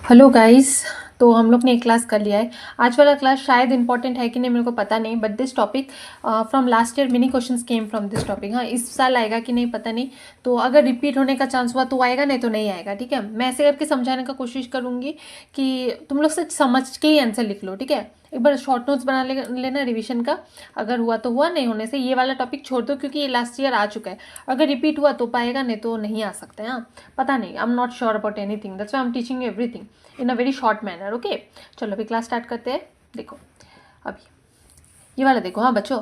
Hello guys. तो हम लोग ने एक क्लास कर लिया है। आज वाला क्लास शायद इंपॉर्टेंट है कि नहीं मेरे को पता नहीं, but this topic from last year many questions came from this topic. हाँ, इस साल आएगा कि नहीं पता नहीं, तो अगर रिपीट होने का चांस हुआ तो आएगा, नहीं तो नहीं आएगा। ठीक है, मैं ऐसे करके समझाने का कोशिश करूँगी कि तुम लोग से समझ के ही आंसर लिख लो। ठीक है, एक बार शॉर्ट नोट्स बना लेना रिवीजन का। अगर हुआ तो हुआ, नहीं होने से ये वाला टॉपिक छोड़ दो, क्योंकि ये लास्ट ईयर आ चुका है। अगर रिपीट हुआ तो पाएगा, नहीं तो नहीं आ सकते। हाँ, पता नहीं, I am not sure about anything, that's why I am teaching you everything in a very short manner. Okay, चलो अभी क्लास स्टार्ट करते हैं। देखो अभी ये वाला देखो। हाँ बच्चों,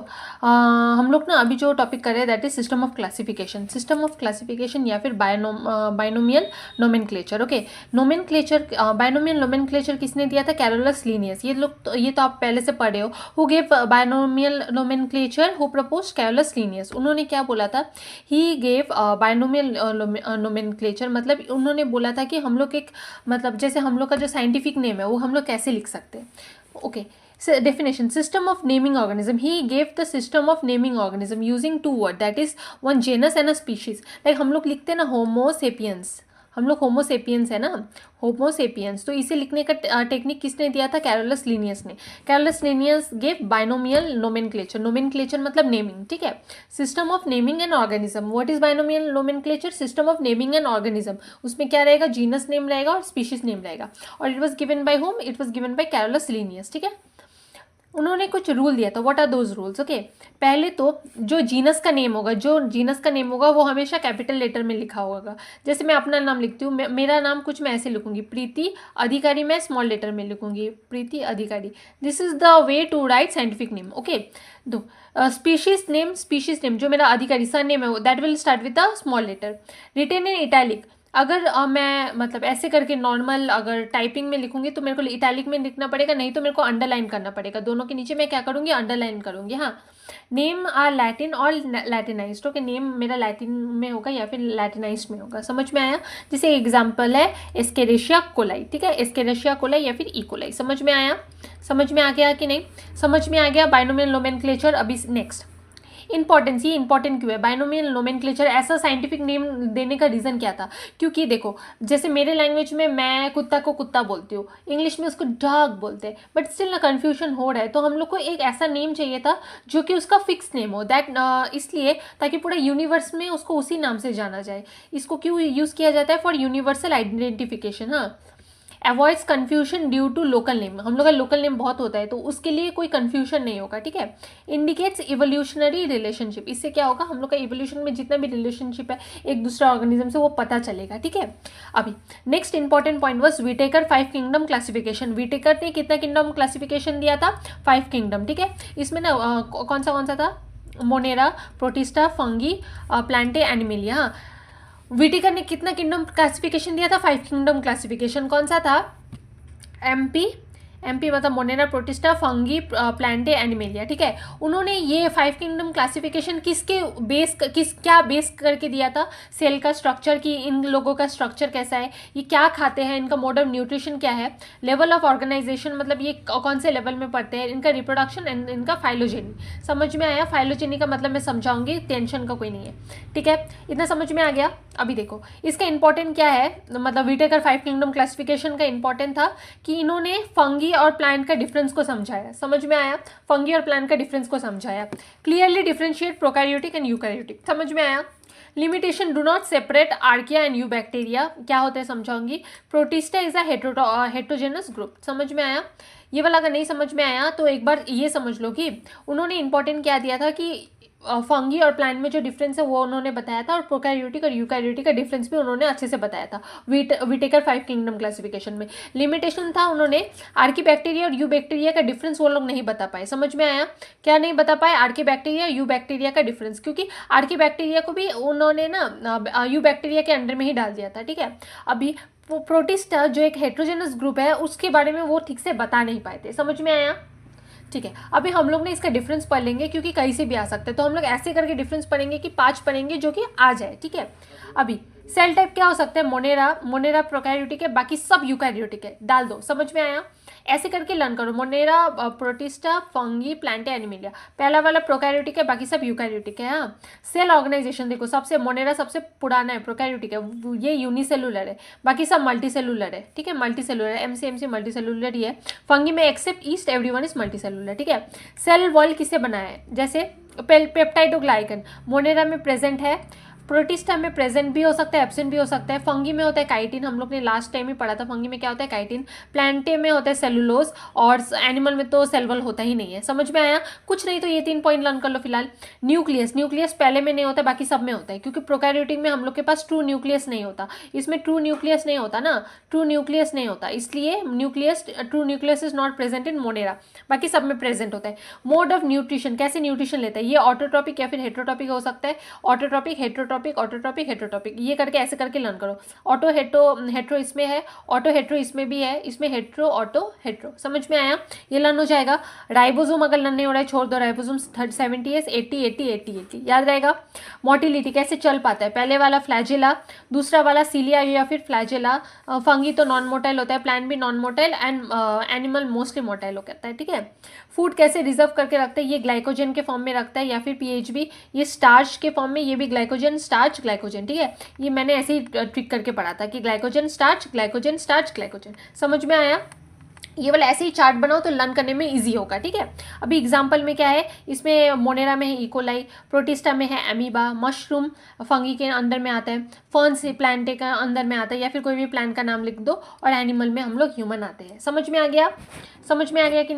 हम लोग ना अभी जो टॉपिक कर रहे हैं that is system of classification. System of classification या फिर binomial nomenclature. Okay, nomenclature, binomial nomenclature किसने दिया था? Carolus Linnaeus. ये तो आप पहले से पढ़े हो। Who gave binomial nomenclature? Who propose? Carolus Linnaeus. उन्होंने क्या बोला था? ही गेव बायनोमियल नोमेनक्लेचर, मतलब उन्होंने बोला था कि हम लोग एक, मतलब जैसे हम लोग का जो साइंटिफिक नेम है वो हम लोग कैसे लिख सकते हैं। Okay, definition: system of naming organism. He gave the system of naming organism using two words, that is one genus and a species. Like हम लोग लिखते हैं ना होमो सेपियंस, हम लोग होमो सेपियंस है ना, होमो सेपियंस। तो इसे लिखने का टेक्निक किसने दिया था? कैरोलस लीनियस ने। Carolus Linnaeus gave binomial nomenclature. Nomenclature मतलब नेमिंग। ठीक है, system of naming an organism. What is binomial nomenclature? System of naming an organism. उसमें क्या रहेगा? जीनस नेम रहेगा और स्पीशीज नेम रहेगा। और it was given by whom? It was given by Carolus Linnaeus. ठीक है, उन्होंने कुछ रूल दिया था। What are those rules? Okay, पहले तो जो जीनस का नेम होगा वो हमेशा कैपिटल लेटर में लिखा होगा। जैसे मैं अपना नाम लिखती हूँ, मेरा नाम कुछ मैं ऐसे लिखूंगी, प्रीति अधिकारी। मैं स्मॉल लेटर में लिखूंगी, Preeti Adhikari. This is the way to write scientific name. Okay, दो स्पीशीज नेम जो मेरा अधिकारी सर नेम है that will start with the small letter. Written in italic. अगर मैं मतलब ऐसे करके नॉर्मल अगर टाइपिंग में लिखूंगी तो मेरे को इटैलिक में लिखना पड़ेगा, नहीं तो मेरे को अंडरलाइन करना पड़ेगा। दोनों के नीचे मैं क्या करूँगी? अंडरलाइन करूँगी। हाँ, नेम आर लैटिन और लैटिनाइज्ड। ओके, नेम मेरा लैटिन में होगा या फिर लैटिनाइज्ड में होगा। समझ में आया? जैसे एग्जाम्पल है एस्केरेशिया कोलाई। ठीक है, एस्केरेशिया कोलाई या फिर इकोलाई। समझ में आया? समझ में आ गया कि नहीं? समझ में आ गया बायनोमियल नोमेनक्लेचर। अभी नेक्स्ट इंपॉर्टेंस। ये इंपॉर्टेंट क्यों है? बायनोमियल नोमेनक्लेचर ऐसा साइंटिफिक नेम देने का रीज़न क्या था? क्योंकि देखो, जैसे मेरे लैंग्वेज में मैं कुत्ता को कुत्ता बोलती हूँ, इंग्लिश में उसको डॉग बोलते हैं, बट स्टिल ना कन्फ्यूजन हो रहा है। तो हम लोग को एक ऐसा नेम चाहिए था जो कि उसका फिक्स नेम हो, दैट इसलिए ताकि पूरा यूनिवर्स में उसको उसी नाम से जाना जाए। इसको क्यों यूज़ किया जाता है? For universal identification. हाँ, avoids confusion due to local name. हम लोग का लोकल नेम बहुत होता है तो उसके लिए कोई कन्फ्यूजन नहीं होगा। ठीक है, इंडिकेट्स इवोल्यूशनरी रिलेशनशिप। इससे क्या होगा? हम लोग का इवोल्यूशन में जितना भी रिलेशनशिप है एक दूसरे ऑर्गेनिज्म से वो पता चलेगा। ठीक है, अभी next important point was Whittaker 5 kingdom classification. Whittaker ने कितना किंगडम क्लासिफिकेशन दिया था? 5 किंगडम। ठीक है, इसमें ना कौन सा था? Monera, Protista, Fungi, Plantae, Animalia. Whittaker ने कितना किंगडम क्लासिफिकेशन दिया था? 5 किंगडम क्लासिफिकेशन। कौन सा था? एमपी मतलब Monera, Protista, Fungi, Plantae, animalia. ठीक है, उन्होंने ये 5 किंगडम क्लासिफिकेशन किसके क्या बेस करके दिया था? सेल का स्ट्रक्चर, की इन लोगों का स्ट्रक्चर कैसा है, ये क्या खाते हैं, इनका मोड ऑफ न्यूट्रिशन क्या है, लेवल ऑफ ऑर्गेनाइजेशन मतलब ये कौन से लेवल में पढ़ते हैं, इनका रिप्रोडक्शन एंड इनका फाइलोजेनी। समझ में आया? फाइलोजेनी का मतलब मैं समझाऊंगी, टेंशन का कोई नहीं है। ठीक है, इतना समझ में आ गया? अभी देखो इसका इंपॉर्टेंट क्या है, मतलब विटेकर 5 किंगडम क्लासिफिकेशन का इंपॉर्टेंट था कि इन्होंने फंगी और प्लांट का डिफरेंस को समझाया। समझ में आया? फंगी और प्लांट का डिफरेंस को समझाया। Clearly differentiate prokaryotic and eukaryotic. समझ में आया? Limitation: do not separate archaea and eubacteria. क्या होता है समझाऊंगी। Protista is a heterogeneous group. समझ में आया? ये वाला अगर नहीं समझ में आया तो एक बार ये समझ लो कि उन्होंने इंपॉर्टेंट क्या दिया था कि फंगी और प्लांट में जो डिफरेंस है वो उन्होंने बताया था, और प्रोकैरियोटिक और यूकैरियोटिक का डिफरेंस भी उन्होंने अच्छे से बताया था विटेकर 5 किंगडम क्लासिफिकेशन में। लिमिटेशन था, उन्होंने आर्की बैक्टीरिया और यू बैक्टीरिया का डिफरेंस वो लोग नहीं बता पाए। समझ में आया? क्या नहीं बता पाए? आर्की बैक्टीरिया यू बैक्टीरिया का डिफरेंस, क्योंकि आर्की बैक्टीरिया को भी उन्होंने ना यू बैक्टीरिया के अंडर में ही डाल दिया था। ठीक है, अभी प्रोटिस्टा जो एक हेट्रोजेनस ग्रुप है उसके बारे में वो ठीक से बता नहीं पाए थे। समझ में आया? ठीक है, अभी हम लोग ने इसका डिफरेंस पढ़ लेंगे क्योंकि कहीं से भी आ सकते हैं, तो हम लोग ऐसे करके डिफरेंस पढ़ेंगे कि 5 पढ़ेंगे जो कि आ जाए। ठीक है, अभी सेल टाइप क्या हो सकता है? मोनेरा प्रोकैरियोटिक है, बाकी सब यूकैरियोटिक है। डाल दो। समझ में आया? ऐसे करके लर्न करो। Monera, Protista, Fungi, Plantae, Animalia. पहला वाला प्रोकैरियोटिक है, बाकी सब यूकैरियोटिक है। हाँ, सेल ऑर्गेनाइजेशन देखो, सबसे मोनेरा सबसे पुराना है, प्रोकैरियोटिक है, ये यूनिसेलुलर है, बाकी सब मल्टीसेलुलर है। ठीक है, मल्टीसेलुलर, एमसी मल्टीसेलुलर ही है। फंगी में except yeast everyone is multicellular. ठीक है, सेल वॉल किसे बनाया है, जैसे पेप्टाइडोग्लाइकन मोनेरा में प्रेजेंट है, प्रोटिस्टा में प्रेजेंट भी हो सकता है, एब्सेंट भी हो सकता है। फंगी में होता है काइटिन, हम लोग ने लास्ट टाइम ही पढ़ा था फंगी में क्या होता है, काइटिन। प्लांटे में होता है सेलुलोज, और एनिमल में तो सेल वॉल होता ही नहीं है। समझ में आया? कुछ नहीं तो ये 3 पॉइंट लर्न कर लो फिलहाल। न्यूक्लियस पहले में नहीं होता, बाकी सब में होता है, क्योंकि प्रोकैरियोटिक में हम लोग के पास ट्रू न्यूक्लियस नहीं होता, इसमें ट्रू न्यूक्लियस नहीं होता ना, ट्रू न्यूक्लियस नहीं होता, इसलिए true nucleus is not present in Monera, बाकी सब में प्रेजेंट होता है। मोड ऑफ न्यूट्रिशन, कैसे न्यूट्रिशन लेता है, ये ऑटोट्रॉपिक या फिर हेट्रोट्रॉपिक हो सकता है। ऑटोट्रॉपिक, हेट्रोट्रॉपिक, ऑटोट्रॉपिक, हेट्रोट्रॉपिक, ये करके ऐसे करके लर्न करो। ऑटो हेट्रो इसमें है, ऑटो हेट्रो इसमें भी है, इसमें हेट्रो ऑटो हेट्रो। समझ में आया? ये लर्न हो जाएगा। राइबोसोम अगर लर्न नहीं हो रहा है छोड़ दो, राइबोसोम 70s 80 याद रहेगा। मोटिलिटी कैसे चल पाता है, पहले वाला फ्लैजिला, दूसरा वाला सीलिया या फिर फ्लैजिला। फंगी तो नॉन मोटाइल होता है, प्लांट भी non motile, and animal mostly motile हो कहता है। ठीक है, फूड कैसे रिजर्व करके रखते हैं, ये ग्लाइकोजन के फॉर्म में रखता है, या फिर पीएचबी, ये स्टार्च के फॉर्म में, ये भी ग्लाइकोजन स्टार्च ग्लाइकोजन। ठीक है, ये मैंने ऐसे ही ट्रिक करके पढ़ा था कि glycogen starch glycogen starch glycogen. समझ में आया? ये वाला ऐसे ही चार्ट बनाओ तो लर्न करने में इजी होगा। ठीक है, अभी एग्जांपल में क्या है, इसमें मोनेरा में है इकोलाई, प्रोटिस्टा में है एमीबा, मशरूम फंगी के अंदर में आता है, फर्न से प्लांटे का अंदर में आता है, या फिर कोई भी प्लांट का नाम लिख दो, और एनिमल में हम लोग ह्यूमन आते हैं। समझ में आ गया? समझ में आ गया कि